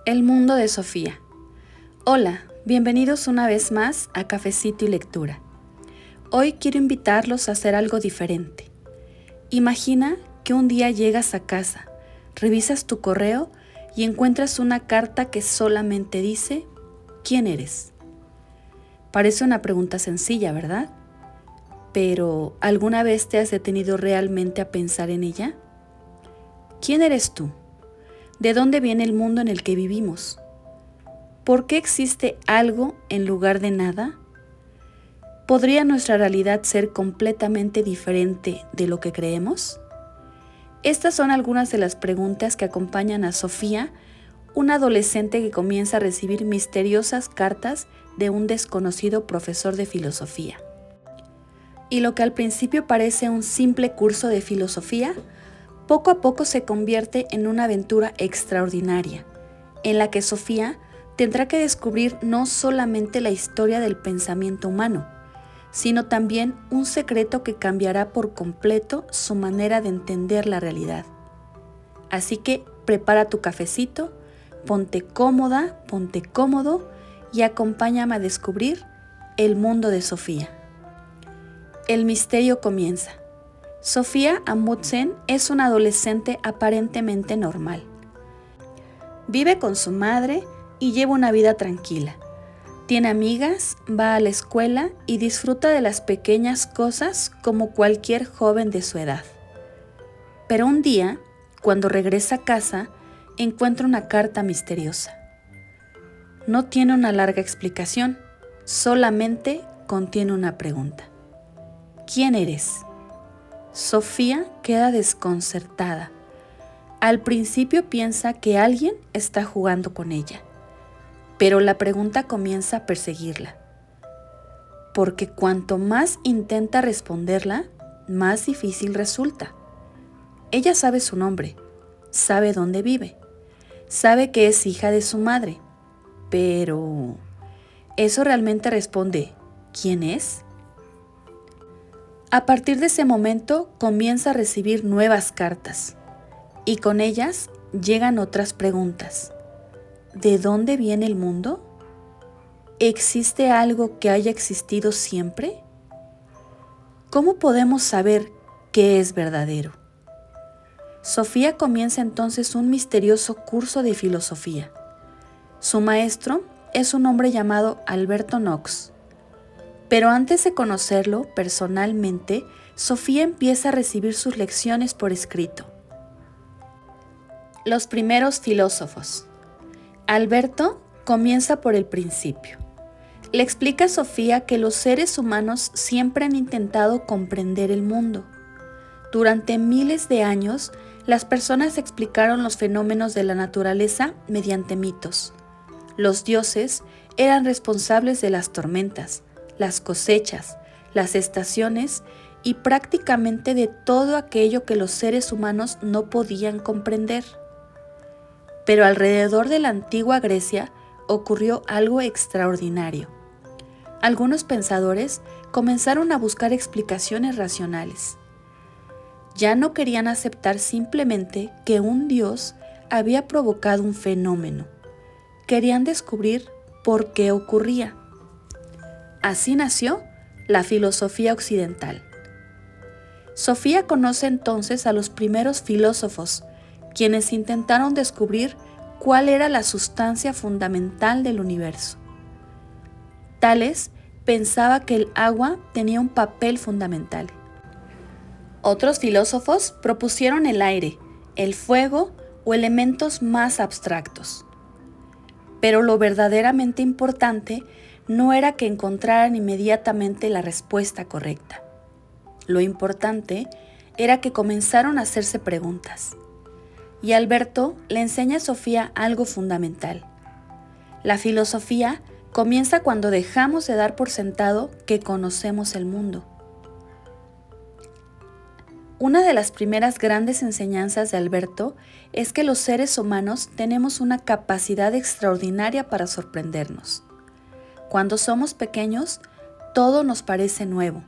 El mundo de Sofía. Hola, bienvenidos una vez más a Cafecito y Lectura. Hoy quiero invitarlos a hacer algo diferente. Imagina que un día llegas a casa, revisas tu correo y encuentras una carta que solamente dice ¿quién eres? Parece una pregunta sencilla, ¿verdad? Pero ¿alguna vez te has detenido realmente a pensar en ella? ¿Quién eres tú? ¿De dónde viene el mundo en el que vivimos? ¿Por qué existe algo en lugar de nada? ¿Podría nuestra realidad ser completamente diferente de lo que creemos? Estas son algunas de las preguntas que acompañan a Sofía, una adolescente que comienza a recibir misteriosas cartas de un desconocido profesor de filosofía. Y lo que al principio parece un simple curso de filosofía, poco a poco se convierte en una aventura extraordinaria, en la que Sofía tendrá que descubrir no solamente la historia del pensamiento humano, sino también un secreto que cambiará por completo su manera de entender la realidad. Así que prepara tu cafecito, ponte cómoda, ponte cómodo y acompáñame a descubrir el mundo de Sofía. El misterio comienza. Sofía Amundsen es una adolescente aparentemente normal. Vive con su madre y lleva una vida tranquila. Tiene amigas, va a la escuela y disfruta de las pequeñas cosas como cualquier joven de su edad. Pero un día, cuando regresa a casa, encuentra una carta misteriosa. No tiene una larga explicación, solamente contiene una pregunta. ¿Quién eres? Sofía queda desconcertada. Al principio piensa que alguien está jugando con ella, pero la pregunta comienza a perseguirla, porque cuanto más intenta responderla, más difícil resulta. Ella sabe su nombre, sabe dónde vive, sabe que es hija de su madre, pero ¿eso realmente responde quién es? A partir de ese momento comienza a recibir nuevas cartas y con ellas llegan otras preguntas. ¿De dónde viene el mundo? ¿Existe algo que haya existido siempre? ¿Cómo podemos saber qué es verdadero? Sofía comienza entonces un misterioso curso de filosofía. Su maestro es un hombre llamado Alberto Knox. Pero antes de conocerlo personalmente, Sofía empieza a recibir sus lecciones por escrito. Los primeros filósofos. Alberto comienza por el principio. Le explica a Sofía que los seres humanos siempre han intentado comprender el mundo. Durante miles de años, las personas explicaron los fenómenos de la naturaleza mediante mitos. Los dioses eran responsables de las tormentas, las cosechas, las estaciones y prácticamente de todo aquello que los seres humanos no podían comprender. Pero alrededor de la antigua Grecia ocurrió algo extraordinario. Algunos pensadores comenzaron a buscar explicaciones racionales. Ya no querían aceptar simplemente que un dios había provocado un fenómeno. Querían descubrir por qué ocurría. Así nació la filosofía occidental. Sofía conoce entonces a los primeros filósofos, quienes intentaron descubrir cuál era la sustancia fundamental del universo. Tales pensaba que el agua tenía un papel fundamental. Otros filósofos propusieron el aire, el fuego o elementos más abstractos. Pero lo verdaderamente importante no era que encontraran inmediatamente la respuesta correcta. Lo importante era que comenzaron a hacerse preguntas. Y Alberto le enseña a Sofía algo fundamental. La filosofía comienza cuando dejamos de dar por sentado que conocemos el mundo. Una de las primeras grandes enseñanzas de Alberto es que los seres humanos tenemos una capacidad extraordinaria para sorprendernos. Cuando somos pequeños, todo nos parece nuevo.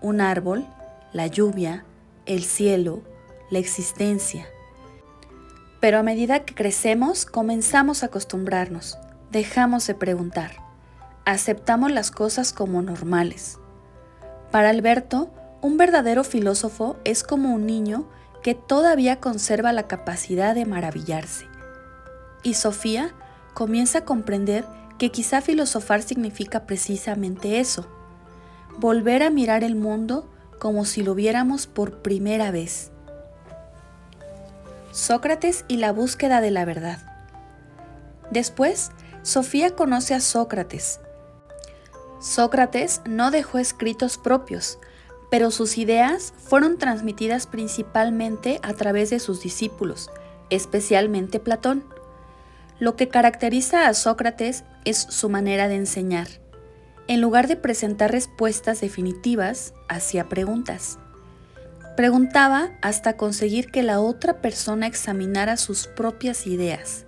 Un árbol, la lluvia, el cielo, la existencia. Pero a medida que crecemos, comenzamos a acostumbrarnos, dejamos de preguntar, aceptamos las cosas como normales. Para Alberto, un verdadero filósofo es como un niño que todavía conserva la capacidad de maravillarse. Y Sofía comienza a comprender que quizá filosofar significa precisamente eso, volver a mirar el mundo como si lo viéramos por primera vez. Sócrates y la búsqueda de la verdad. Después, Sofía conoce a Sócrates. Sócrates no dejó escritos propios, pero sus ideas fueron transmitidas principalmente a través de sus discípulos, especialmente Platón. Lo que caracteriza a Sócrates es su manera de enseñar. En lugar de presentar respuestas definitivas, hacía preguntas. Preguntaba hasta conseguir que la otra persona examinara sus propias ideas.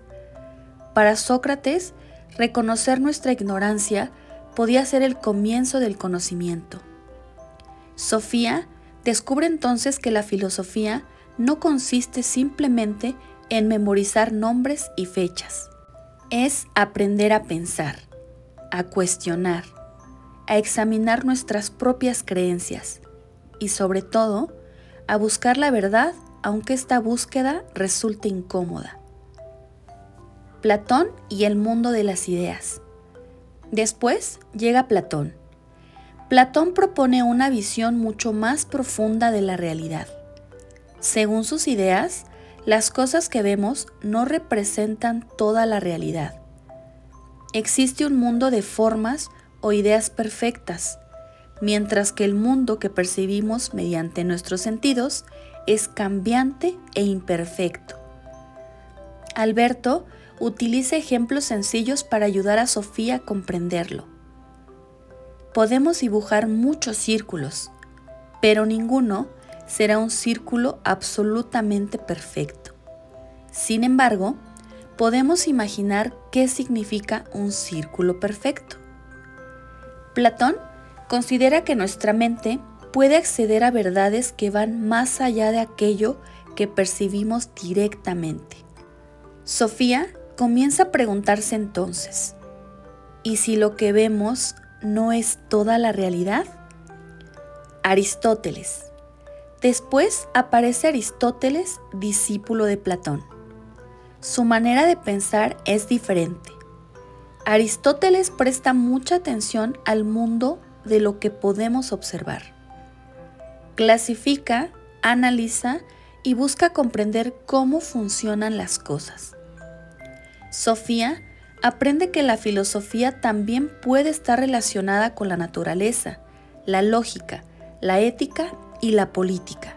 Para Sócrates, reconocer nuestra ignorancia podía ser el comienzo del conocimiento. Sofía descubre entonces que la filosofía no consiste simplemente en memorizar nombres y fechas. Es aprender a pensar, a cuestionar, a examinar nuestras propias creencias y, sobre todo, a buscar la verdad, aunque esta búsqueda resulte incómoda. Platón y el mundo de las ideas. Después llega Platón. Platón propone una visión mucho más profunda de la realidad. Según sus ideas, las cosas que vemos no representan toda la realidad. Existe un mundo de formas o ideas perfectas, mientras que el mundo que percibimos mediante nuestros sentidos es cambiante e imperfecto. Alberto utiliza ejemplos sencillos para ayudar a Sofía a comprenderlo. Podemos dibujar muchos círculos, pero ninguno será un círculo absolutamente perfecto. Sin embargo, podemos imaginar qué significa un círculo perfecto. Platón considera que nuestra mente puede acceder a verdades que van más allá de aquello que percibimos directamente. Sofía comienza a preguntarse entonces, ¿y si lo que vemos no es toda la realidad? Aristóteles. Después aparece Aristóteles, discípulo de Platón. Su manera de pensar es diferente. Aristóteles presta mucha atención al mundo de lo que podemos observar. Clasifica, analiza y busca comprender cómo funcionan las cosas. Sofía aprende que la filosofía también puede estar relacionada con la naturaleza, la lógica, la ética y la política.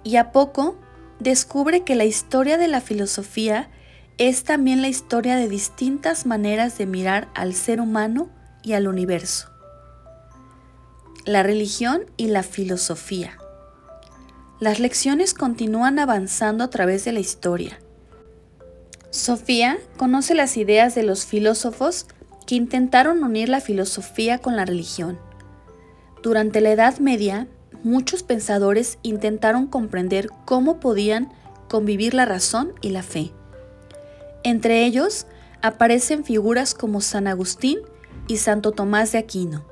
Y a poco descubre que la historia de la filosofía es también la historia de distintas maneras de mirar al ser humano y al universo. La religión y la filosofía. Las lecciones continúan avanzando a través de la historia. Sofía conoce las ideas de los filósofos que intentaron unir la filosofía con la religión. Durante la Edad Media, muchos pensadores intentaron comprender cómo podían convivir la razón y la fe. Entre ellos aparecen figuras como San Agustín y Santo Tomás de Aquino.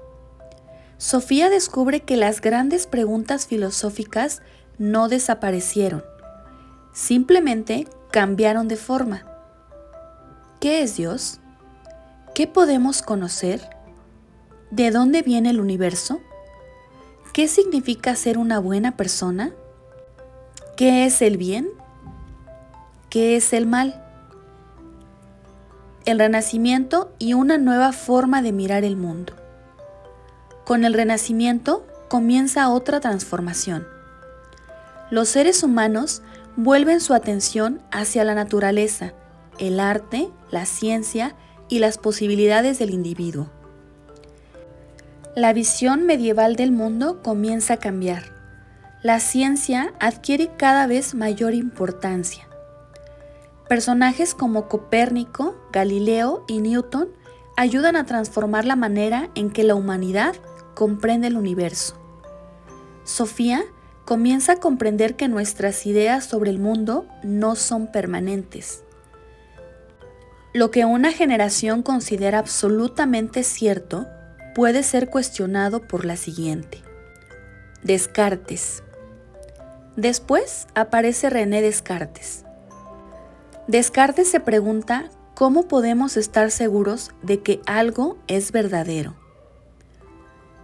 Sofía descubre que las grandes preguntas filosóficas no desaparecieron, simplemente cambiaron de forma. ¿Qué es Dios? ¿Qué podemos conocer? ¿De dónde viene el universo? ¿Qué significa ser una buena persona? ¿Qué es el bien? ¿Qué es el mal? El Renacimiento y una nueva forma de mirar el mundo. Con el Renacimiento comienza otra transformación. Los seres humanos vuelven su atención hacia la naturaleza, el arte, la ciencia y las posibilidades del individuo. La visión medieval del mundo comienza a cambiar. La ciencia adquiere cada vez mayor importancia. Personajes como Copérnico, Galileo y Newton ayudan a transformar la manera en que la humanidad comprende el universo. Sofía comienza a comprender que nuestras ideas sobre el mundo no son permanentes. Lo que una generación considera absolutamente cierto puede ser cuestionado por la siguiente. Descartes. Después aparece René Descartes. Descartes se pregunta cómo podemos estar seguros de que algo es verdadero.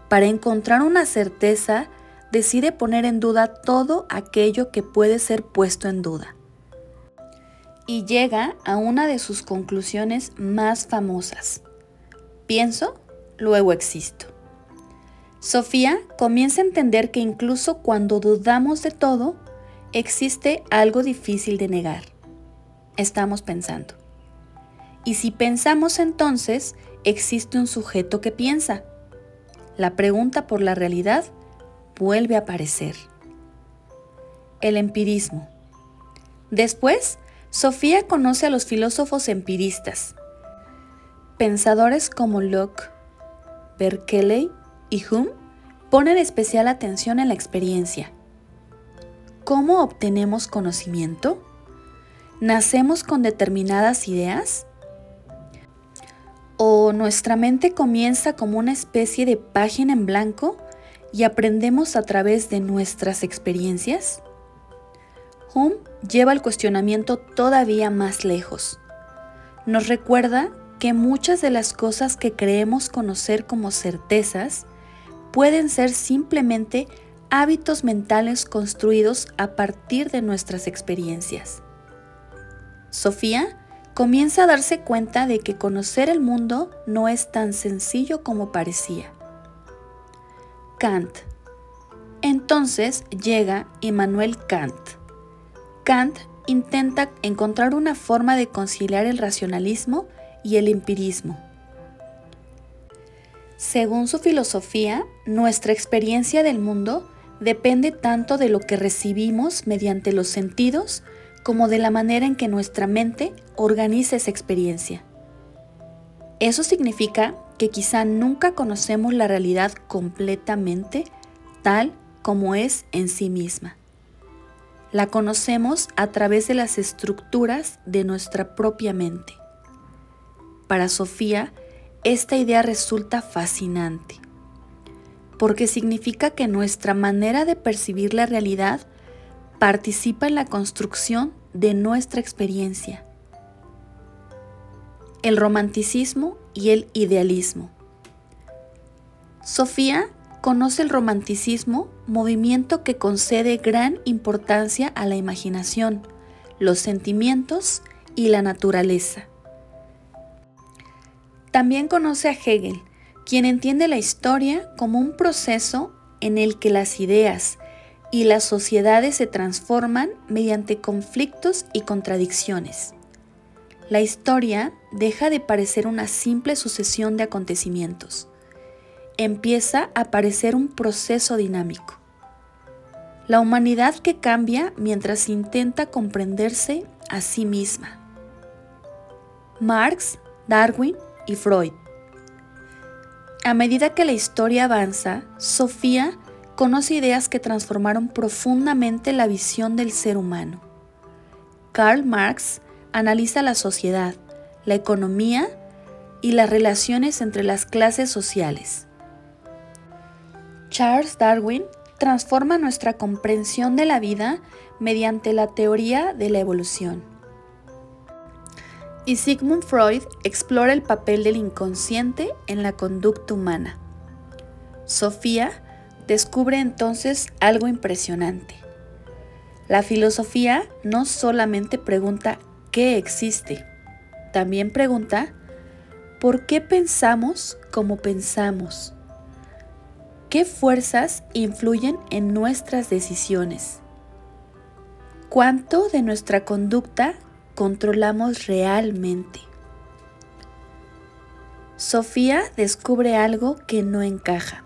Para encontrar una certeza, decide poner en duda todo aquello que puede ser puesto en duda. Y llega a una de sus conclusiones más famosas. Pienso, luego existo. Sofía comienza a entender que incluso cuando dudamos de todo, existe algo difícil de negar. Estamos pensando. Y si pensamos entonces, existe un sujeto que piensa. La pregunta por la realidad vuelve a aparecer. El empirismo. Después, Sofía conoce a los filósofos empiristas. Pensadores como Locke, Berkeley y Hume ponen especial atención en la experiencia. ¿Cómo obtenemos conocimiento? ¿Nacemos con determinadas ideas? ¿O nuestra mente comienza como una especie de página en blanco y aprendemos a través de nuestras experiencias? Hume lleva el cuestionamiento todavía más lejos. Nos recuerda que muchas de las cosas que creemos conocer como certezas pueden ser simplemente hábitos mentales construidos a partir de nuestras experiencias. Sofía comienza a darse cuenta de que conocer el mundo no es tan sencillo como parecía. Kant. Entonces llega Immanuel Kant. Kant intenta encontrar una forma de conciliar el racionalismo y el empirismo. Según su filosofía, nuestra experiencia del mundo depende tanto de lo que recibimos mediante los sentidos como de la manera en que nuestra mente organiza esa experiencia. Eso significa que quizá nunca conocemos la realidad completamente tal como es en sí misma. La conocemos a través de las estructuras de nuestra propia mente. Para Sofía, esta idea resulta fascinante, porque significa que nuestra manera de percibir la realidad participa en la construcción de nuestra experiencia. El romanticismo y el idealismo. Sofía conoce el romanticismo, movimiento que concede gran importancia a la imaginación, los sentimientos y la naturaleza. También conoce a Hegel, quien entiende la historia como un proceso en el que las ideas y las sociedades se transforman mediante conflictos y contradicciones. La historia deja de parecer una simple sucesión de acontecimientos. Empieza a parecer un proceso dinámico. La humanidad que cambia mientras intenta comprenderse a sí misma. Marx, Darwin y Freud. A medida que la historia avanza, Sofía conoce ideas que transformaron profundamente la visión del ser humano. Karl Marx analiza la sociedad, la economía y las relaciones entre las clases sociales. Charles Darwin transforma nuestra comprensión de la vida mediante la teoría de la evolución. Y Sigmund Freud explora el papel del inconsciente en la conducta humana. Sofía descubre entonces algo impresionante. La filosofía no solamente pregunta ¿qué existe? También pregunta ¿por qué pensamos como pensamos? ¿Qué fuerzas influyen en nuestras decisiones? ¿Cuánto de nuestra conducta controlamos realmente? Sofía descubre algo que no encaja.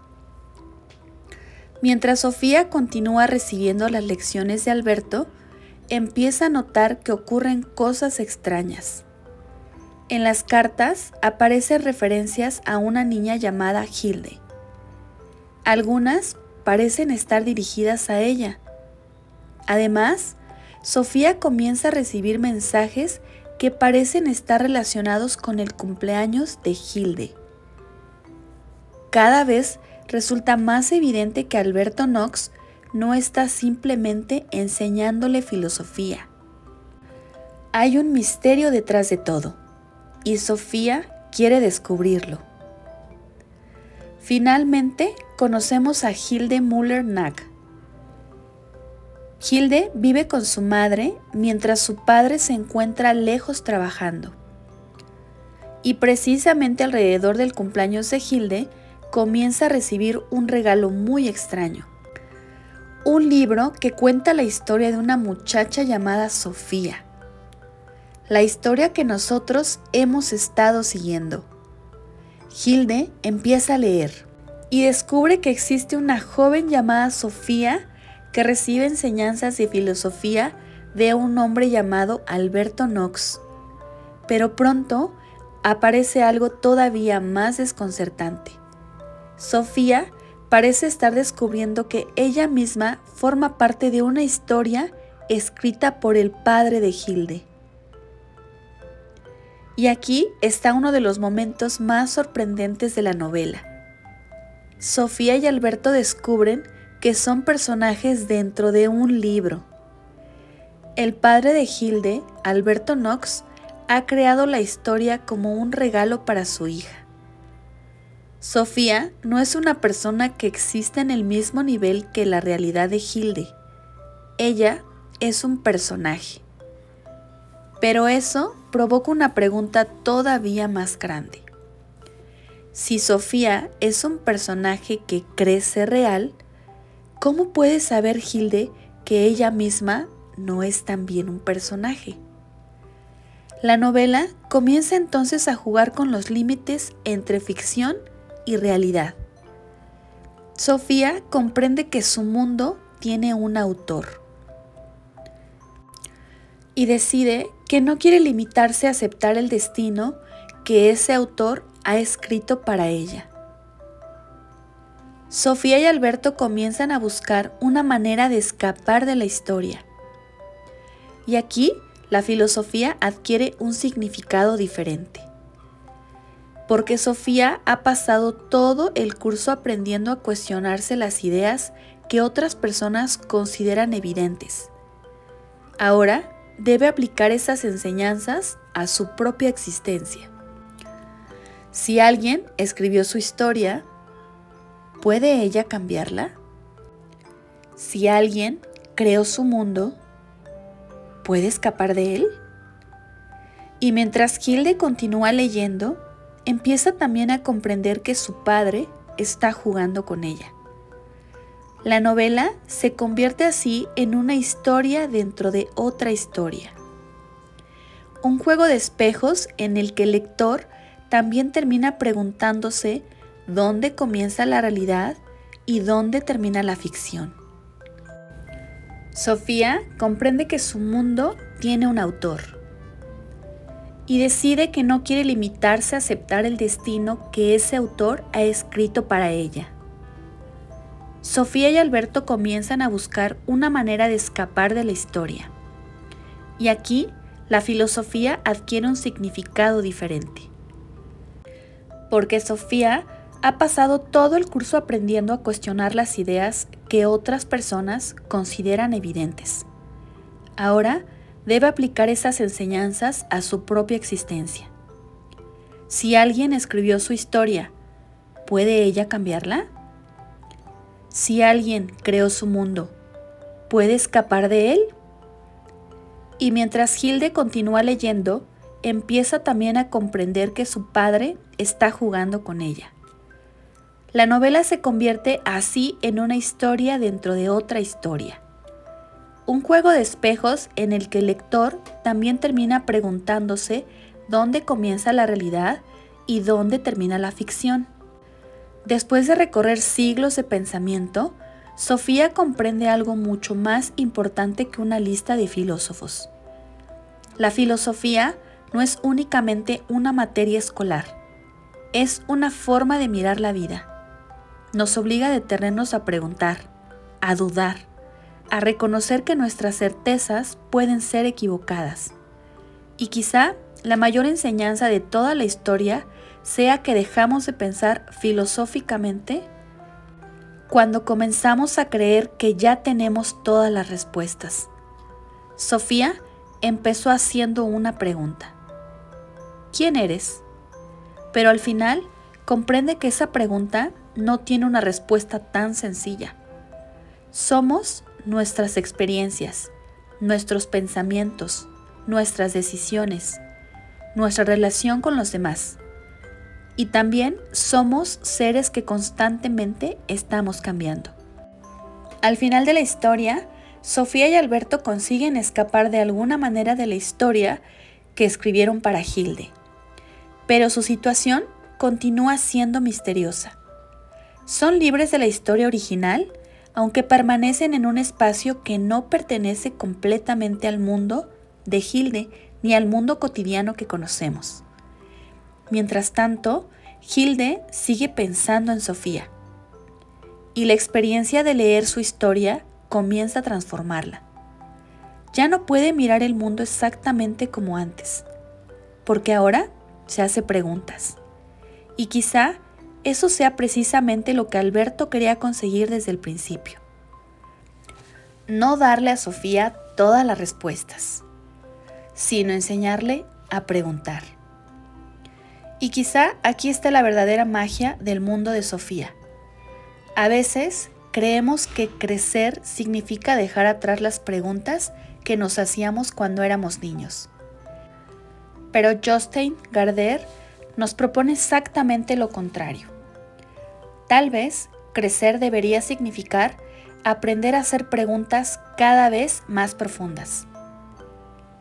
Mientras Sofía continúa recibiendo las lecciones de Alberto, empieza a notar que ocurren cosas extrañas. En las cartas aparecen referencias a una niña llamada Hilde. Algunas parecen estar dirigidas a ella, Además, Sofía comienza a recibir mensajes que parecen estar relacionados con el cumpleaños de Hilde. Cada vez resulta más evidente que Alberto Knox no está simplemente enseñándole filosofía. Hay un misterio detrás de todo, y Sofía quiere descubrirlo. Finalmente, conocemos a Hilde Müller-Nack. Hilde vive con su madre mientras su padre se encuentra lejos trabajando. Y precisamente alrededor del cumpleaños de Hilde, comienza a recibir un regalo muy extraño. Un libro que cuenta la historia de una muchacha llamada Sofía. La historia que nosotros hemos estado siguiendo. Hilde empieza a leer y descubre que existe una joven llamada Sofía que recibe enseñanzas de filosofía de un hombre llamado Alberto Knox. Pero pronto aparece algo todavía más desconcertante. Sofía parece estar descubriendo que ella misma forma parte de una historia escrita por el padre de Hilde. Y aquí está uno de los momentos más sorprendentes de la novela. Sofía y Alberto descubren que son personajes dentro de un libro. El padre de Hilde, Alberto Knox, ha creado la historia como un regalo para su hija. Sofía no es una persona que existe en el mismo nivel que la realidad de Hilde. Ella es un personaje. Pero eso provoca una pregunta todavía más grande. Si Sofía es un personaje que cree ser real, ¿cómo puede saber Hilde que ella misma no es también un personaje? La novela comienza entonces a jugar con los límites entre ficción y realidad. Sofía comprende que su mundo tiene un autor y decide que no quiere limitarse a aceptar el destino que ese autor ha escrito para ella. Sofía y Alberto comienzan a buscar una manera de escapar de la historia. Y aquí la filosofía adquiere un significado diferente. Porque Sofía ha pasado todo el curso aprendiendo a cuestionarse las ideas que otras personas consideran evidentes. Ahora debe aplicar esas enseñanzas a su propia existencia. Si alguien escribió su historia, ¿puede ella cambiarla? Si alguien creó su mundo, ¿puede escapar de él? Y mientras Hilde continúa leyendo, empieza también a comprender que su padre está jugando con ella. La novela se convierte así en una historia dentro de otra historia. Un juego de espejos en el que el lector también termina preguntándose dónde comienza la realidad y dónde termina la ficción. Sofía comprende que su mundo tiene un autor y decide que no quiere limitarse a aceptar el destino que ese autor ha escrito para ella. Sofía y Alberto comienzan a buscar una manera de escapar de la historia. Y aquí la filosofía adquiere un significado diferente. Porque Sofía ha pasado todo el curso aprendiendo a cuestionar las ideas que otras personas consideran evidentes. Ahora debe aplicar esas enseñanzas a su propia existencia. Si alguien escribió su historia, ¿puede ella cambiarla? Si alguien creó su mundo, ¿puede escapar de él? Y mientras Hilde continúa leyendo, empieza también a comprender que su padre está jugando con ella. La novela se convierte así en una historia dentro de otra historia. Un juego de espejos en el que el lector también termina preguntándose dónde comienza la realidad y dónde termina la ficción. Después de recorrer siglos de pensamiento, Sofía comprende algo mucho más importante que una lista de filósofos. La filosofía no es únicamente una materia escolar, es una forma de mirar la vida. Nos obliga a detenernos a preguntar, a dudar, a reconocer que nuestras certezas pueden ser equivocadas. Y quizá la mayor enseñanza de toda la historia sea que dejamos de pensar filosóficamente cuando comenzamos a creer que ya tenemos todas las respuestas. Sofía empezó haciendo una pregunta: ¿quién eres? Pero al final comprende que esa pregunta no tiene una respuesta tan sencilla. Somos nuestras experiencias, nuestros pensamientos, nuestras decisiones, nuestra relación con los demás. Y también somos seres que constantemente estamos cambiando. Al final de la historia, Sofía y Alberto consiguen escapar de alguna manera de la historia que escribieron para Hilde. Pero su situación continúa siendo misteriosa. Son libres de la historia original, aunque permanecen en un espacio que no pertenece completamente al mundo de Hilde ni al mundo cotidiano que conocemos. Mientras tanto, Hilde sigue pensando en Sofía, y la experiencia de leer su historia comienza a transformarla. Ya no puede mirar el mundo exactamente como antes, porque ahora se hace preguntas. Y quizá eso sea precisamente lo que Alberto quería conseguir desde el principio. No darle a Sofía todas las respuestas, sino enseñarle a preguntar. Y quizá aquí está la verdadera magia del mundo de Sofía. A veces creemos que crecer significa dejar atrás las preguntas que nos hacíamos cuando éramos niños. Pero Jostein Gaarder nos propone exactamente lo contrario. Tal vez crecer debería significar aprender a hacer preguntas cada vez más profundas.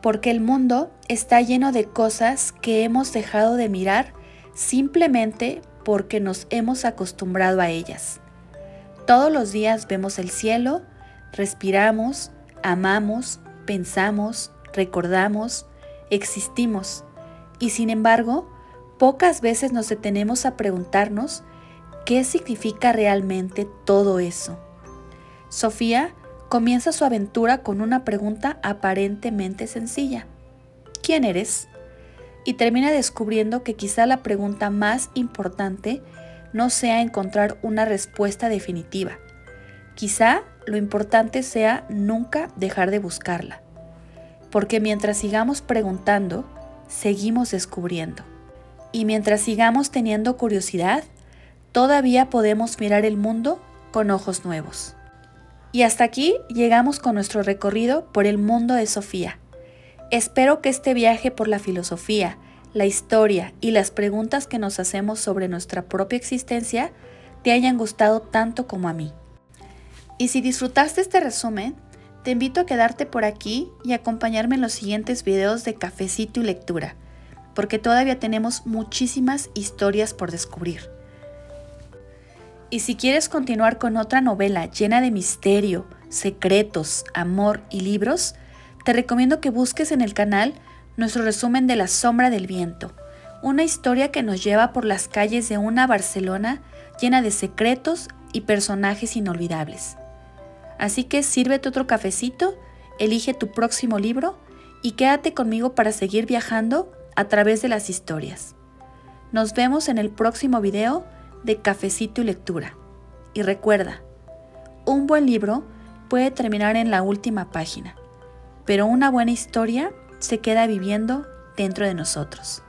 Porque el mundo está lleno de cosas que hemos dejado de mirar simplemente porque nos hemos acostumbrado a ellas. Todos los días vemos el cielo, respiramos, amamos, pensamos, recordamos, existimos. Y sin embargo, pocas veces nos detenemos a preguntarnos qué significa realmente todo eso. Sofía comienza su aventura con una pregunta aparentemente sencilla: ¿quién eres? Y termina descubriendo que quizá la pregunta más importante no sea encontrar una respuesta definitiva. Quizá lo importante sea nunca dejar de buscarla. Porque mientras sigamos preguntando, seguimos descubriendo. Y mientras sigamos teniendo curiosidad, todavía podemos mirar el mundo con ojos nuevos. Y hasta aquí llegamos con nuestro recorrido por el mundo de Sofía. Espero que este viaje por la filosofía, la historia y las preguntas que nos hacemos sobre nuestra propia existencia te hayan gustado tanto como a mí. Y si disfrutaste este resumen, te invito a quedarte por aquí y acompañarme en los siguientes videos de Cafecito y Lectura, porque todavía tenemos muchísimas historias por descubrir. Y si quieres continuar con otra novela llena de misterio, secretos, amor y libros, te recomiendo que busques en el canal nuestro resumen de La sombra del viento, una historia que nos lleva por las calles de una Barcelona llena de secretos y personajes inolvidables. Así que sírvete otro cafecito, elige tu próximo libro y quédate conmigo para seguir viajando a través de las historias. Nos vemos en el próximo video de Cafecito y Lectura. Y recuerda, un buen libro puede terminar en la última página, pero una buena historia se queda viviendo dentro de nosotros.